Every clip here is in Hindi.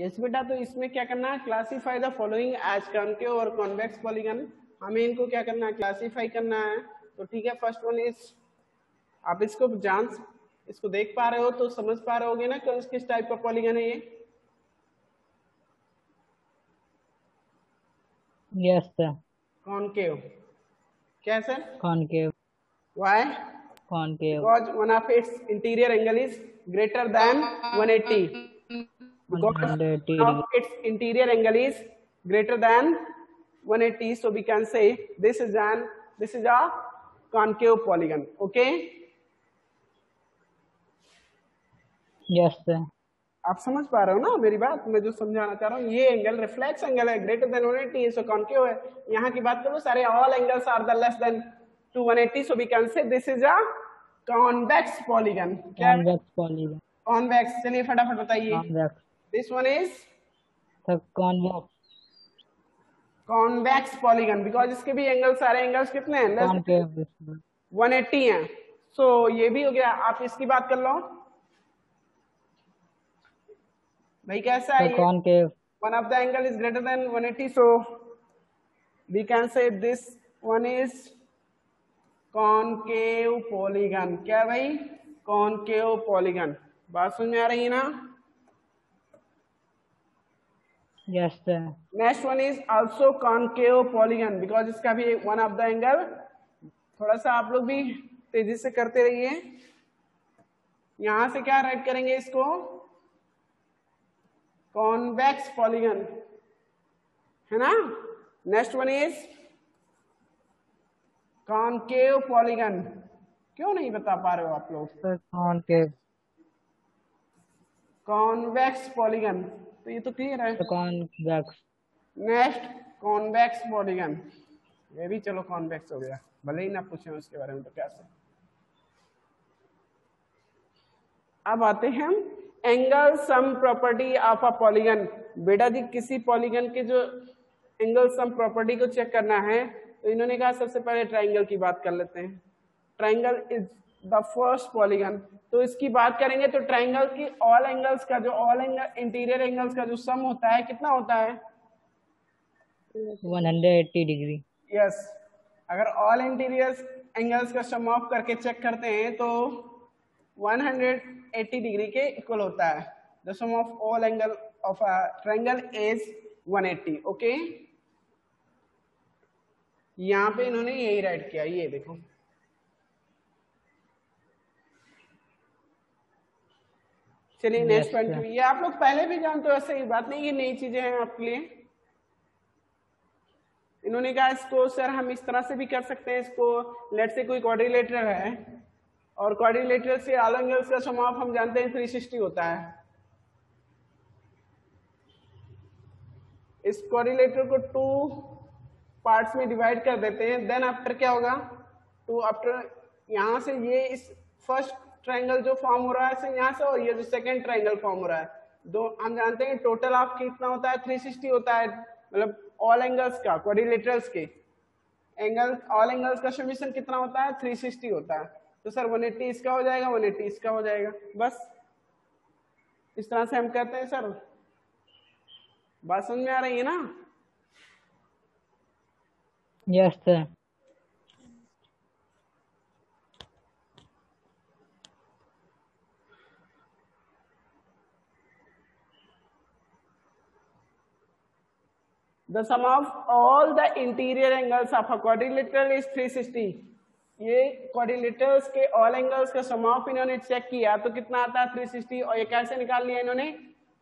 यस बेटा, तो इसमें क्या करना है, classify the following as concave और कॉन्वेक्स पॉलीगन। हमें इनको क्या करना है, क्लासीफाई करना है। तो ठीक है, फर्स्ट वन इज, आप इसको देख पा रहे हो तो समझ पा रहे होगे ना किस टाइप का पॉलीगन है ये। Yes sir. कॉनकेव। क्या है sir? Concave. Why? Concave. Because one of its interior angle is greater than 180. Because 180 one degree. of its interior angle is greater than 180, so we can say this is a concave polygon. Okay? Yes sir. आप समझ पा रहे हो ना मेरी बात, मैं जो समझाना चाह रहा हूँ, ये एंगल रिफ्लेक्स एंगल है, ग्रेटर देन 180, सो कॉन्केव है। यहाँ की बात करो सारे all angles are the less than to 180, so we can say this is a convex polygon. क्या? Convex polygon. कॉन्वेक्स। चलिए फटाफट बताइए। Convex. This one is sir convex. Convex polygon, because इसके भी एंगल, सारे एंगल्स कितने हैं, लेस देन कॉनकेव। 180 हैं। सो ये भी हो गया। आप इसकी बात कर लो भाई, कैसा है सर ये? Concave. One of the angle is greater than 180, so we can say this one is concave polygon. क्या भाई? Concave polygon. बात समझ में आ रही है ना? Yes sir. Next one is also concave polygon, because इसका भी वन ऑफ द एंगल, थोड़ा सा आप लोग भी तेजी से करते रहिए। यहां से क्या राइट करेंगे इसको, कॉन्वेक्स पॉलीगन, है ना? Next one is concave polygon. क्यों नहीं बता पा रहे हो आप लोग? Sir concave. कॉन्वेक्स पॉलीगन, तो ये तो क्लियर है। कॉन्वेक्स। नेक्स्ट कॉन्वेक्स पॉलीगन, ये भी चलो कॉन्वेक्स हो गया, भले ही ना पूछे उसके बारे में तो कैसे। अब आते हैं angle sum property of a polygon. बेटा जी, किसी पॉलीगन के जो एंगल सम प्रॉपर्टी को चेक करना है, तो इन्होंने कहा सबसे पहले ट्राइंगल की बात कर लेते हैं। Triangle is the first polygon, तो इसकी बात करेंगे तो ट्राइंगल की ऑल एंगल्स का जो ऑल एंगल इंटीरियर एंगल्स का जो सम होता है, कितना होता है? 180 डिग्री। यस। अगर ऑल इंटीरियर एंगल्स का सम ऑफ करके चेक करते हैं तो 180 डिग्री के इक्वल होता है। The sum of all angle of a triangle is 180। Okay, यहां पे इन्होंने यही राइट किया, ये देखो। चलिए नेक्स्ट पॉइंट, ये आप लोग पहले भी जानते हो, ऐसे ही बात नहीं, ये नई चीजें हैं आपके लिए। इन्होंने कहा इसको सर हम इस तरह से भी कर सकते हैं, इसको लेट से कोई क्वाड्रिलेटरल है और क्वाड्रिलेटरल से ऑल एंगल्स का सम ऑफ हम जानते हैं 360 होता है। इस क्वाड्रिलेटरल को 2 पार्ट्स में डिवाइड कर देते हैं, देन आफ्टर क्या होगा, टू आफ्टर यहां से ये इस फर्स्ट ट्रायंगल जो फॉर्म हो रहा है से यहां से, और ये जो सेकंड ट्रायंगल फॉर्म हो रहा है, दो हम जानते हैं टोटल ऑफ कितना होता है, 360 होता है, मतलब ऑल एंगल्स का, क्वाड्रिलेटरल्स के एंगल, ऑल एंगल्स का समीशन कितना होता है, 360 होता है। तो सर 180 इसका हो जाएगा, 180 इसका हो जाएगा, बस इस तरह से हम कहते हैं। सर बात समझ में आ रही है ना? Yes sir. The sum of all the interior angles of a quadrilateral is 360। ये क्वाड्रिलेटरल्स के ऑल एंगल्स का सम ऑफ इन्होंने चेक किया तो कितना आता है, 360। और ये कैसे निकाल लिया इन्होंने,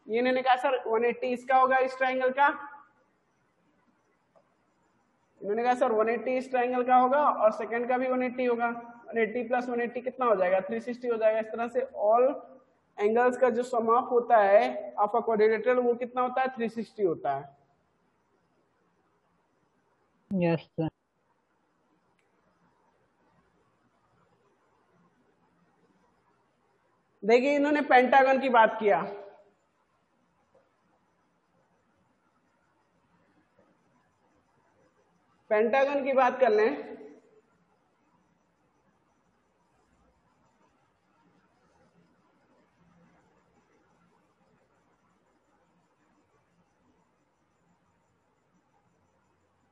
ये इन्होंने कहा सर 180 इसका होगा इस ट्रायंगल का, इन्होंने कहा सर 180 इस ट्रायंगल का होगा और सेकंड का भी 180 होगा, 180 प्लस 180 कितना हो जाएगा, 360 हो जाएगा। इस तरह से ऑल एंगल्स का जो सम ऑफ होता है ऑफ अ क्वाड्रिलेटरल वो कितना होता है, 360 होता है। Yes sir. देखिए इन्होंने पेंटागन की बात किया, पेंटागन की बात कर लें,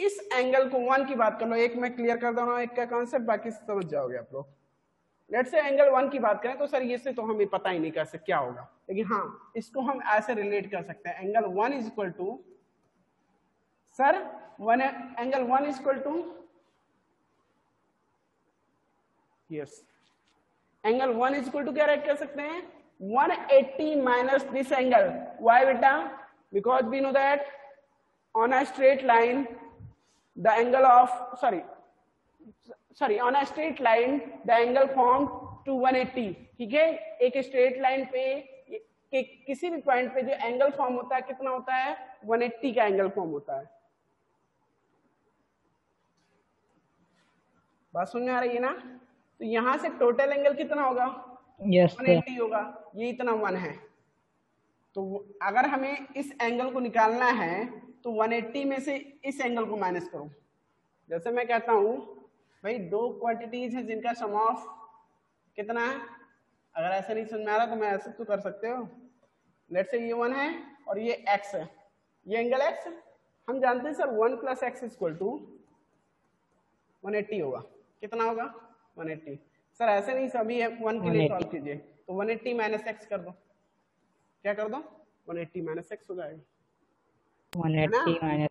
इस एंगल को 1 की बात कर लो, एक मैं क्लियर कर दे रहा हूं एक का कॉन्सेप्ट, बाकी समझ जाओगे आप लोग। लेट्स से एंगल 1 की बात करें तो सर ये से तो हमें पता ही नहीं कैसे क्या होगा, लेकिन हाँ इसको हम ऐसे रिलेट कर सकते हैं। Angle 1 is equal to sir angle 1 is equal to yes angle 1 is equal to क्या राइट कर सकते हैं 180 माइनस दिस एंगल। व्हाई बेटा? Because we know that on a straight line the angle of sorry on a straight line the angle formed to 180। ठीक है, एक स्ट्रेट लाइन पे किसी भी पॉइंट पे जो एंगल फॉर्म होता है कितना होता है 180 का एंगल फॉर्म होता है। बात समझ में आ रही है ना? तो यहां से टोटल एंगल कितना होगा? यस 180 होगा, ये इतना 1 है। तो अगर हमें इस एंगल को निकालना है तो 180 में से इस एंगल को माइनस करो। जैसे मैं कहता हूं भाई दो क्वांटिटीज है जिनका सम ऑफ कितना है। अगर ऐसे नहीं समझ में आ रहा तो मैं ऐसे तो कर सकते हो। लेट्स से ये 1 है और ये x है, ये एंगल x है। हम जानते हैं सर 1 + x = 180 होगा। कितना होगा 180। सर ऐसे नहीं सभी 1 के लिए सॉल्व कीजिए, तो 180 माइनस x कर दो। क्या कर दो 180 माइनस x हो जाएगा 180 minus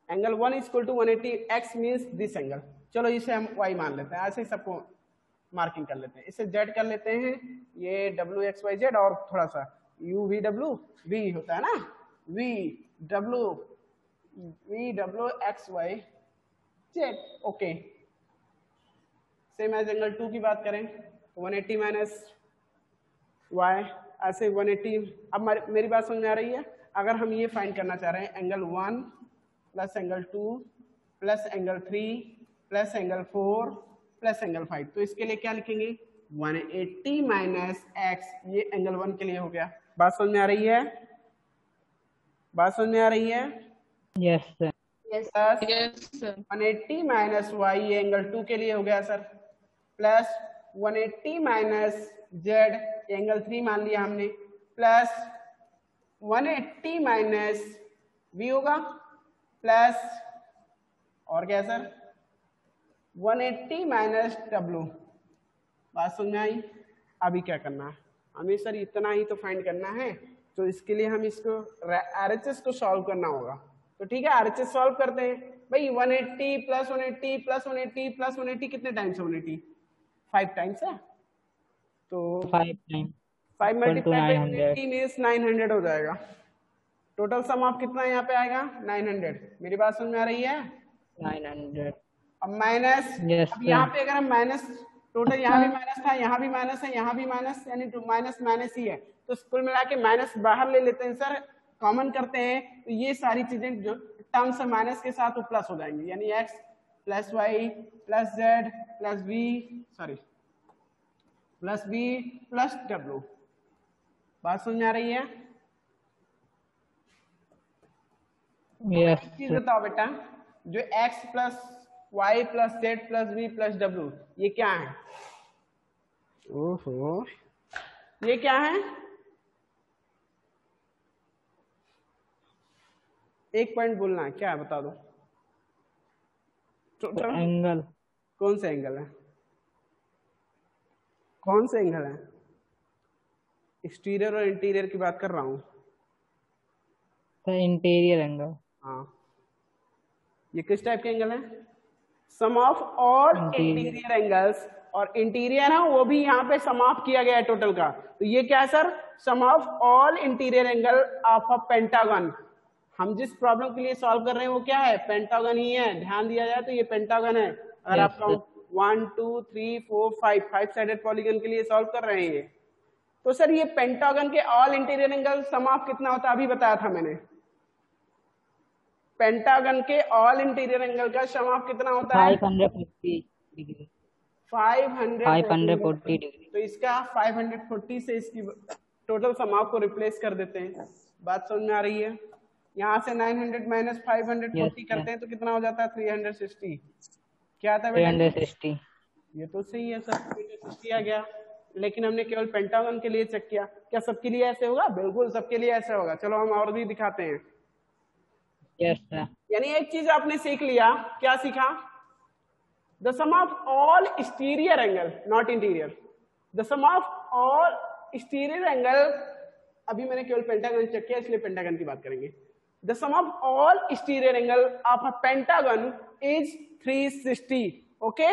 angle 1 = 180। x means this angle. चलो इसे हम y मान लेते हैं, ऐसे ही सबको मार्किंग कर लेते हैं। इसे z कर लेते हैं, ये WXYZ और थोड़ा सा UVW होता है ना, VWXYZ। Okay, same as angle 2 की बात करें तो 180 माइनस y, ऐसे 180। अब मेरी बात समझ में आ रही है? अगर हम ये फाइंड करना चाह रहे हैं angle 1 plus angle 2 plus angle 3 plus angle 4 plus angle 5, तो इसके लिए क्या लिखेंगे 180 माइनस x। ये एंगल 1 के लिए हो गया। बात समझ में आ रही है? बात समझ में आ रही है? Yes sir. Yes sir. 180 minus y ये एंगल 2 के लिए हो गया sir, plus 180 minus z angle 3 मान लिया हमने, प्लस 180 माइनस v होगा, प्लस और क्या सर 180 माइनस w। बात समझ में आई? अभी क्या करना है हमें सर? इतना ही तो फाइंड करना है, तो इसके लिए हम इसको RHS को सॉल्व करना होगा। तो ठीक है, RHS सॉल्व करते हैं भाई। 180 प्लस 180 प्लस 180 प्लस 180 कितने टाइम्स है 180? 5 टाइम्स है, तो 5 टाइम 5 मल्टीप्लाई बाय 180 मीन्स 900 हो जाएगा। टोटल सम ऑफ कितना यहाँ पे आएगा 900। मेरी बात समझ में आ रही है? 900। अब माइनस, अब यहाँ पे अगर हम माइनस, टोटल यहाँ भी माइनस था, यहाँ भी माइनस है, यहाँ भी माइनस, यानी माइनस माइनस ही है। तो कुल मिला के माइनस बाहर ले लेते हैं सर, कॉमन करते हैं, तो ये सारी चीजें जो टर्म्स है माइनस के साथ वो प्लस हो जाएंगी, यानी x plus Y plus Z plus V plus B plus W. बात समझ में आ रही है? यस चीज बताओ बेटा, जो x plus Y plus Z plus V plus W ये क्या है? ओहो, ये क्या है? एक पॉइंट बोलना है, क्या है बता दो। एंगल। कौन सा एंगल है? कौन सा एंगल है? एक्सटीरियर और इंटीरियर की बात कर रहा हूं। Interior angle. हाँ, ये किस टाइप के एंगल है? Sum of all interior angles, और इंटीरियर है वो भी यहाँ पे सम ऑफ किया गया है टोटल का। तो ये क्या है sir? Sum of all interior angle of a pentagon. हम जिस प्रॉब्लम के लिए सॉल्व कर रहे हैं वो क्या है? पेंटागन ही है। ध्यान दिया जाए तो ये पेंटागन है। अगर आप काउंट 1 2 3 4 5 साइडेड पॉलीगन के लिए सॉल्व कर रहे हैं, तो सर ये पेंटागन के all interior angle some of कितना होता है? अभी बताया था मैंने, पेंटागन के ऑल इंटीरियर एंगल का सम ऑफ कितना होता है? 540 डिग्री। 540 डिग्री। तो इसका 540 से इसकी टोटल सम ऑफ को रिप्लेस कर देते हैं। बात समझ में आ रही है? यहाँ से 900 माइनस 540 करते हैं तो कितना हो जाता है? 360। क्या था बेटा? 360। ये तो सही है सर, 360 आ गया। लेकिन हमने केवल पेंटागन के लिए चेक किया, क्या सबके लिए ऐसे होगा? बिल्कुल सबके लिए ऐसे होगा। चलो हम और भी दिखाते हैं। Yes, sir. यानी एक चीज आपने सीख लिया, क्या सीखा? The sum of all exterior angle, not interior, the sum of all exterior angle, अभी मैंने केवल पेंटागन चेक किया इसलिए पेंटागन की बात करेंगे। The sum of all exterior angle of a pentagon is 360, okay.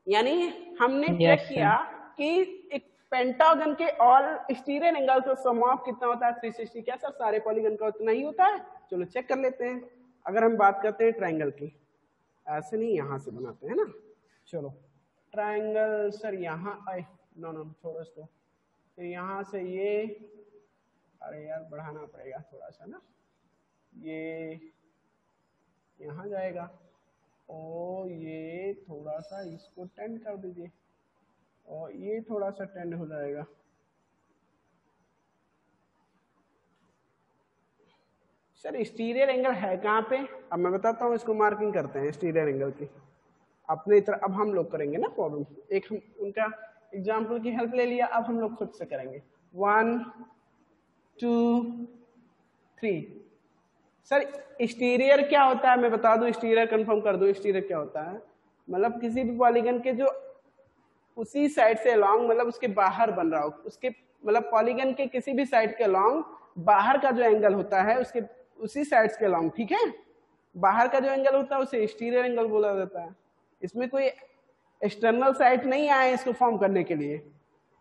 यानी हमने चेक Yes, किया कि एक पेंटागन के ऑल एक्सटीरियर एंगल का सम ऑफ कितना होता है? 360। क्या सर सारे पॉलीगन का उतना ही होता है? चलो चेक कर लेते हैं। अगर हम बात करते हैं ट्रायंगल की, ऐसे नहीं, यहां से बनाते हैं ना। चलो ट्रायंगल सर यहाँ, नो नो छोड़ो इसको, फिर यहाँ से ये, अरे यार बढ़ाना पड़ेगा थोड़ा सा ना, ये यहाँ जाएगा, और ये थोड़ा सा इसको टेंड कर दीजिए, और ये थोड़ा सा टेंड हो जाएगा। सर एक्सटीरियर एंगल है कहाँ पे? अब मैं बताता हूँ, इसको मार्किंग करते हैं एक्सटीरियर एंगल की अपने तरह। अब हम लोग करेंगे ना प्रॉब्लम, एक हम उनका एग्जाम्पल की हेल्प ले लिया, अब हम लोग खुद से करेंगे। 1 2 3। सर एक्सटीरियर क्या होता है मैं बता दूं, एक्सटीरियर कंफर्म कर दूं, एक्सटीरियर क्या होता है? मतलब किसी भी पॉलीगन के जो उसी साइड से अलोंग, मतलब उसके बाहर बन रहा हो, उसके मतलब पॉलीगन के किसी भी साइड के अलोंग बाहर का जो एंगल होता है उसके उसी साइड के अलोंग, ठीक है, बाहर का जो एंगल होता है उसे एक्सटीरियर एंगल बोला जाता है। इसमें कोई एक्सटर्नल साइड नहीं आए इसको फॉर्म करने के लिए,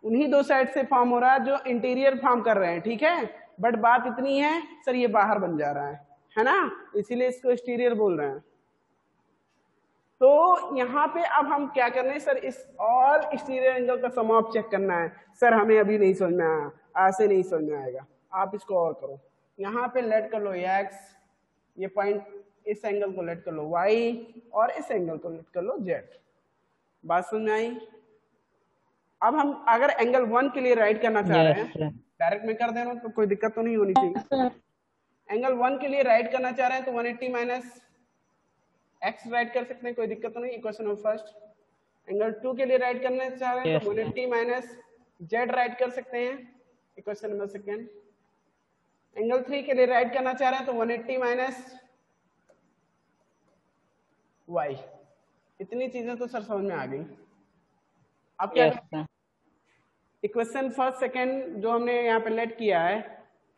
उन्हीं दो साइड से फॉर्म हो रहा है जो इंटीरियर फॉर्म कर रहे हैं, ठीक है। बट बात इतनी है सर ये बाहर बन जा रहा है ना, इसीलिए इसको एक्सटीरियर बोल रहे हैं। तो यहाँ पे अब हम क्या करना है सर, इस ऑल एक्सटीरियर एंगल का सम ऑफ चेक करना है। सर हमें अभी नहीं समझ में आया, ऐसे नहीं समझ में आएगा, आप इसको और करो। यहाँ पे लेट कर लो x, ये पॉइंट, इस एंगल को लेट कर लो y, और इस एंगल को लेट कर लो z। बात समझ में आई? अब हम अगर एंगल 1 के लिए राइट करना चाह रहे हैं, डायरेक्ट में कर दे रहा हूं तो कोई दिक्कत तो नहीं होनी चाहिए। एंगल 1 के लिए राइट करना चाह रहे हैं तो 180 माइनस x राइट कर सकते हैं, कोई दिक्कत तो नहीं, इक्वेशन नंबर फर्स्ट। एंगल 2 के लिए राइट करना चाह रहे हैं तो 180 माइनस z राइट कर सकते हैं, इक्वेशन नंबर सेकेंड। एंगल 3 के लिए राइट करना चाह रहे हैं तो 180 माइनस y। इतनी चीजें तो सर समझ में आ गई। अब क्या इक्वेशन फर्स्ट सेकेंड जो हमने यहाँ पे लेट किया है,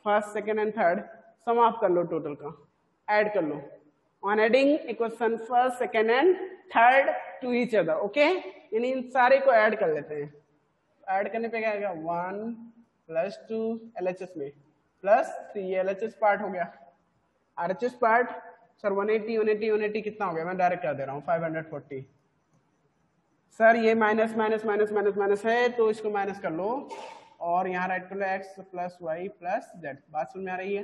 first second and third, sum of कर लो टोटल का, ऐड कर लो on adding equation first second and third to each other, okay. यानी इन सारे को ऐड कर लेते हैं। ऐड करने पे क्या आएगा? 1 प्लस 2 LHS में प्लस 3, ये LHS पार्ट हो गया। RHS पार्ट सर 180 180 180 कितना हो गया? मैं डायरेक्ट कर दे रहा हूँ 540। सर ये minus minus minus minus minus है तो इसको माइनस कर लो, और यहाँ राइट कर लो x plus Y plus Z. बात समझ में आ रही है?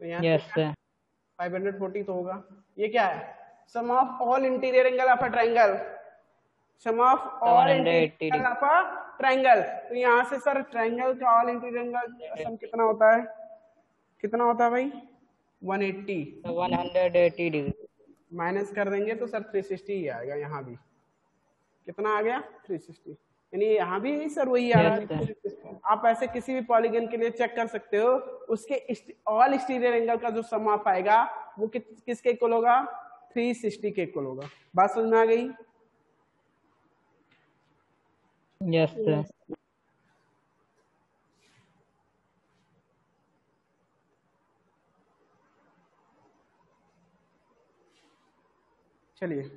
तो यहाँ 540 तो होगा। ये क्या है? Sum of all interior angle of a triangle, sum of all interior angle of a triangle. तो यहाँ से सर ट्रायंगल का ऑल इंटीरियर एंगल सम कितना होता है? कितना होता है भाई? 180 डिग्री। माइनस कर देंगे तो सर 360 ही आएगा। यहाँ भी कितना आ गया? 360। यानी यहाँ भी सर वही आ रहा है। आप ऐसे किसी भी पॉलीगन के लिए चेक कर सकते हो, उसके ऑल एक्सटीरियर एंगल का जो सम ऑफ आएगा वो किसके इक्वल होगा? 360 के इक्वल होगा। बात समझ में आ गई? Yes sir. चलिए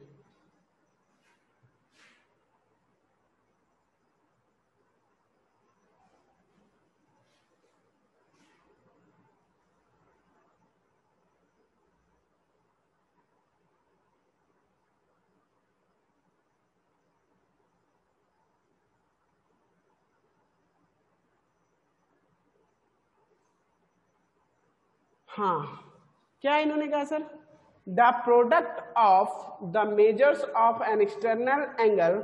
हाँ, क्या इन्होंने कहा sir? The product of the measures of an external angle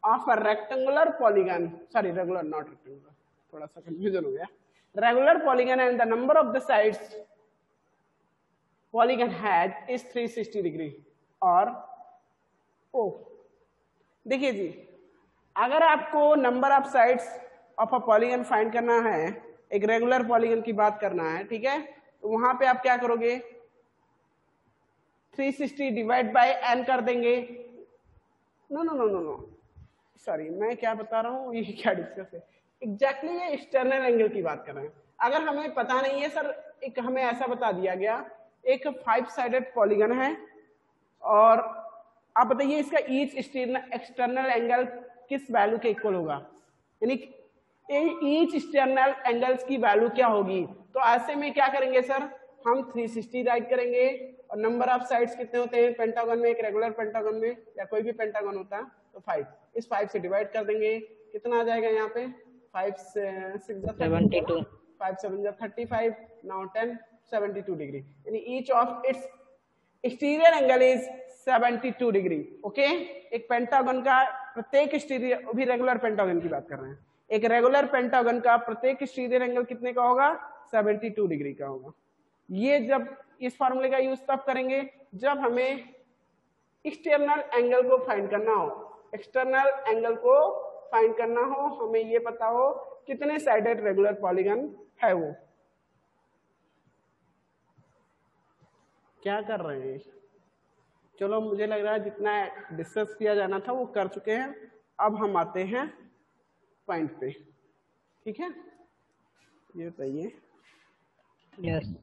of a rectangular polygon, sorry regular not rectangular, थोड़ा सा कंफ्यूजन हो गया, regular polygon and the number of the sides polygon has is 360 degree. और ओ देखिए जी, अगर आपको number of sides of a polygon find करना है, एक रेगुलर पॉलीगन की बात करना है, ठीक है, तो वहां पे आप क्या करोगे, 360 डिवाइड बाय n कर देंगे। No no no no no, sorry, मैं क्या बता रहा हूँ, ये क्या डिस्कस है एग्जैक्टली, ये एक्सटर्नल एंगल की बात कर रहे हैं। अगर हमें पता नहीं है सर, एक हमें ऐसा बता दिया गया, एक 5 साइडेड पॉलीगन है और आप बताइए इसका ईच एक्सटर्नल एंगल किस वैल्यू के इक्वल होगा, यानी ईच एक्सटर्नल एंगल्स की वैल्यू क्या होगी। तो ऐसे में क्या करेंगे सर, हम 360 राइट करेंगे और नंबर ऑफ साइड्स कितने होते हैं पेंटागन में, एक रेगुलर पेंटागन में या कोई भी पेंटागन होता है तो 5, इस 5 से डिवाइड कर देंगे, कितना आ जाएगा यहाँ पे 5 6 72 5 7 35, नाउ 10 72 डिग्री, यानी each of its exterior angle is 72 degree. Okay, एक पेंटागन का प्रत्येक एक्सटीरियर, अभी रेगुलर पेंटागन की बात कर रहे हैं, एक रेगुलर पेंटागन का प्रत्येक एक्सटीरियर एंगल कितने का होगा, 72 डिग्री का होगा। ये जब इस फॉर्मूले का यूज तब करेंगे जब हमें एक्सटर्नल एंगल को फाइंड करना हो, एक्सटर्नल एंगल को फाइंड करना हो, हमें ये पता हो कितने साइडेड रेगुलर पॉलीगन है वो। क्या कर रहे हैं, चलो मुझे लग रहा है जितना डिस्कस किया जाना था वो कर चुके हैं, अब हम आते हैं पॉइंट पे, ठीक है। ये बताइए, यस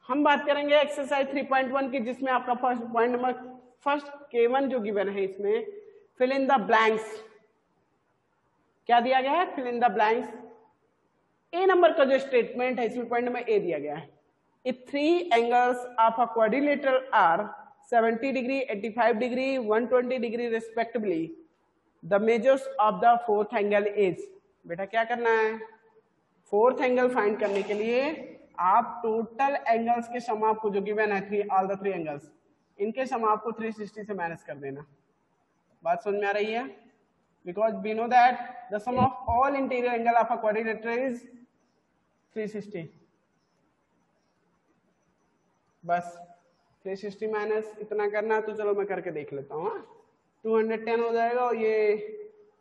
हम बात करेंगे एक्सरसाइज 3.1 की, जिसमें आपका first point number first K1 जो गिवन है, इसमें फिल इन द ब्लैंक्स क्या दिया गया है, fill in the blanks. A number का जो स्टेटमेंट है इसमें पॉइंट नंबर ए दिया गया है, if 3 angles of a quadrilateral are 70 degree 85 degree 120 degree respectively, the measures of the fourth angle is. बेटा क्या करना है, फोर्थ एंगल फाइंड करने के लिए आप टोटल एंगल्स के सम आपको जो गिवन है ऑल द 3 एंगल्स, इनके सम आपको 360 से माइनस कर देना। बात समझ में आ रही है, because we know that the sum of all interior angle of a quadrilateral is 360। बस 360 माइनस इतना करना, तो चलो मैं करके देख लेता हूँ। 210 हो जाएगा और ये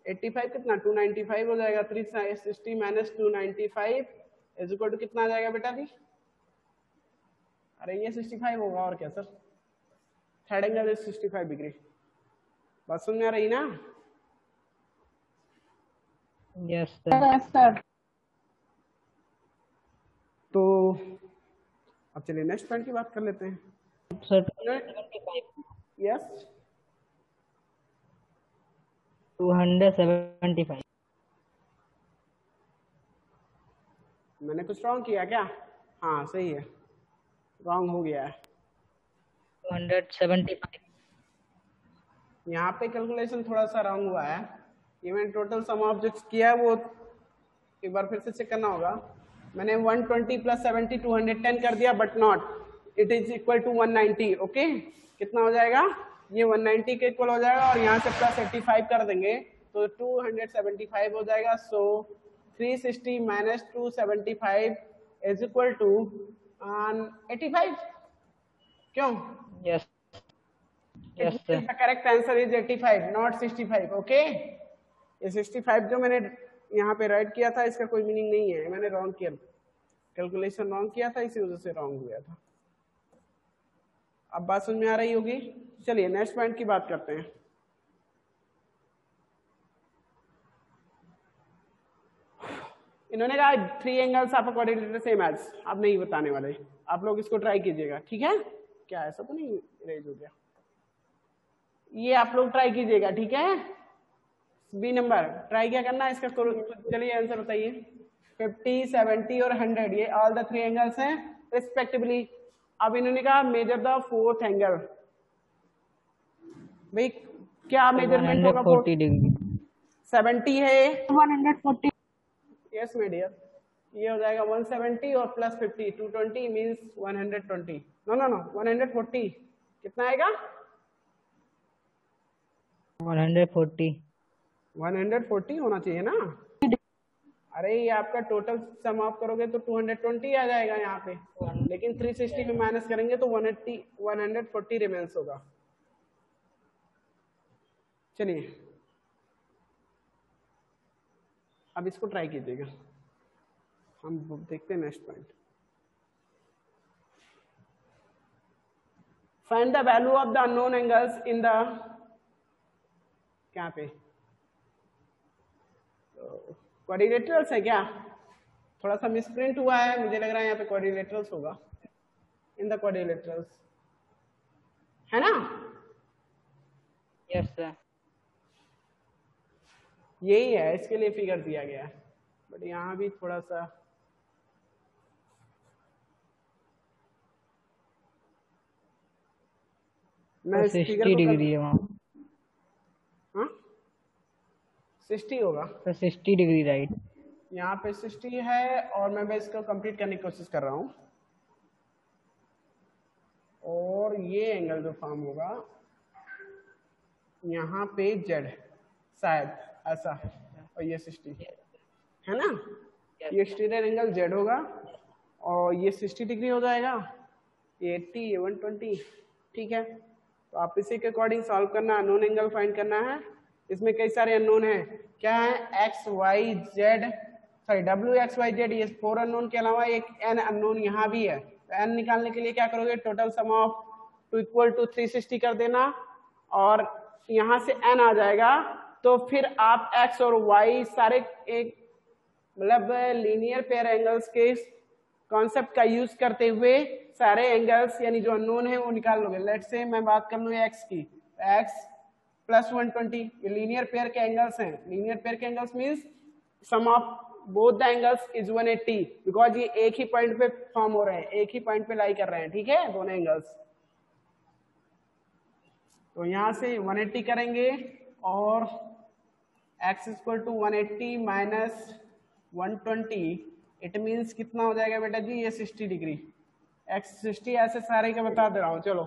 85 कितना 295 हो जाएगा, 360 माइनस 295 इज इक्वल टू कितना आ जाएगा बेटा दी, अरे ये 65 होगा और क्या sir, third angle is 65 degree. बात समझ में आ रही ना, यस सर। तो अब चलिए नेक्स्ट पॉइंट की बात कर लेते हैं सर। यस 275 मैंने कुछ रॉन्ग किया क्या, हाँ सही है, रॉन्ग हो गया है 275 यहाँ पे कैलकुलेशन थोड़ा सा रॉन्ग हुआ है, ये मैंने टोटल सम ऑब्जेक्ट्स किया है वो एक बार फिर से चेक करना होगा। मैंने 120 प्लस 70 210 कर दिया, but not, it is equal to 190। Okay, कितना हो जाएगा, ये 190 के इक्वल हो जाएगा और यहाँ से प्लस 85 कर देंगे तो 275 हो जाएगा। सो 360 माइनस 275 इज इक्वल टू 85। क्यों, yes yes sir. Correct answer is 85 not 65। Okay, ये 65 जो मैंने यहाँ पे राइट किया था इसका कोई मीनिंग नहीं है, मैंने रॉन्ग किया, कैलकुलेशन रॉन्ग किया था, इसी वजह से रॉन्ग हुआ था। अब बात समझ में आ रही होगी। चलिए नेक्स्ट पॉइंट की बात करते हैं। इन्होंने कहा 3 angles of a quadrilateral same as, अब नहीं बताने वाले, आप लोग इसको ट्राई कीजिएगा, ठीक है। क्या ऐसा तो नहीं इरेज हो गया, ये आप लोग ट्राई कीजिएगा, ठीक है। बी नंबर ट्राई क्या करना है इसका, चलिए आंसर बताइए। 50 70 और 100 ये ऑल द 3 एंगल्स हैं रिस्पेक्टिवली। अब इन्होंने कहा मेजर द फोर्थ एंगल, भाई क्या मेजरमेंट होगा, 140 डिग्री 70 है 140। यस माय डियर, ये हो जाएगा 170 और plus 50 220 means 120। No no no 140 कितना आएगा, 140 140 होना चाहिए ना। अरे ये आपका टोटल सम ऑफ करोगे तो 220 आ जाएगा यहाँ पे, लेकिन 360 में माइनस करेंगे तो 140 रिमेन्स होगा। चलिए अब इसको ट्राई कीजिएगा, हम देखते हैं next point. Find the value of the unknown angles in the, क्या पे क्वाड्रिलेटरल्स है क्या? थोड़ा सा मिसप्रिंट हुआ है, मुझे लग रहा है यहाँ पे क्वाड्रिलेटरल्स होगा, इन द क्वाड्रिलेटरल्स, है ना? Yes sir. यही है, इसके लिए फिगर दिया गया है, बट यहाँ भी थोड़ा सा मैं इस फिगर 60 को डिग्री है वहाँ। हाँ 60 होगा सर 60 डिग्री राइट। यहाँ पे 60 है, और मैं बस इसको कंप्लीट करने की कोशिश कर रहा हूँ। और ये एंगल जो फॉर्म होगा यहाँ पे जेड शायद ऐसा है, और ये 60 है ना, ये एक्सटीरियर एंगल जेड होगा, और ये 60 डिग्री हो जाएगा, ये 80, ये 120, ठीक है। तो आप इसी के अकॉर्डिंग सॉल्व करना, अननोन एंगल फाइंड करना है। इसमें कई सारे अननोन हैं, क्या है, एक्स वाई जेड, सॉरी डब्ल्यू एक्स वाई जेड, ये 4 अननोन के अलावा एक एन अननोन यहाँ भी है। तो एन निकालने के लिए क्या करोगे, total sum of 2 equal to 360 कर देना, और यहाँ से एन आ जाएगा, तो फिर आप एक्स और वाई सारे एक मतलब लीनियर पेयर एंगल्स के कॉन्सेप्ट का यूज करते हुए सारे एंगल्स यानी जो अननोन है वो निकाल लोगे। लेट से मैं बात कर लूँ एक्स की, एक्स प्लस 120, ये लीनियर पेयर के एंगल्स हैं। लीनियर पेयर के angles means sum of both the angles is 180, because ये एक ही पॉइंट पे फॉर्म हो रहे हैं, एक ही पॉइंट पे लाई कर रहे हैं, ठीक है, दोनों एंगल्स। तो यहाँ से 180 करेंगे, और x equal to 180 minus 120, it means कितना हो जाएगा बेटा जी, ये 60 डिग्री, x 60, ऐसे सारे के बता दे रहा हूँ। चलो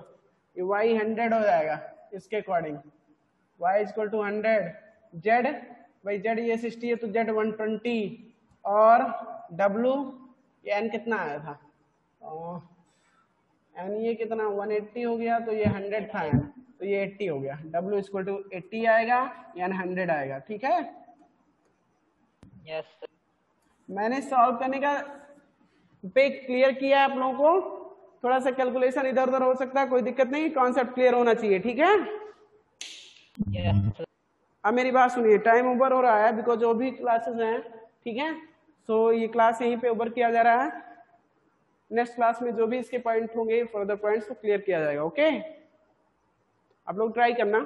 ये y 100 हो जाएगा इसके according, y equal to 100, z भाई z ये 60 है तो z 120, और w ये n कितना आया था, n ये कितना 180 हो गया, तो ये 100 था n, तो ये 80 हो गया, w इक्वल टू 80 आएगा, n 100 आएगा, ठीक है। यस मैंने सॉल्व करने का पे क्लियर किया है आप लोगों को, थोड़ा सा कैलकुलेशन इधर उधर हो सकता है, कोई दिक्कत नहीं, कॉन्सेप्ट क्लियर होना चाहिए, ठीक है। यस अब मेरी बात सुनिए, टाइम ओवर हो रहा है बिकॉज जो भी क्लासेस हैं, ठीक है, सो ये क्लास यहीं पे ओवर किया जा रहा है। नेक्स्ट क्लास में जो भी इसके पॉइंट होंगे, फर्दर पॉइंट्स को क्लियर किया जाएगा, ओके। आप लोग ट्राई करना,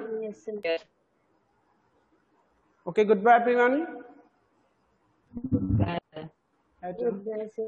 okay. Good bye everyone. Yes.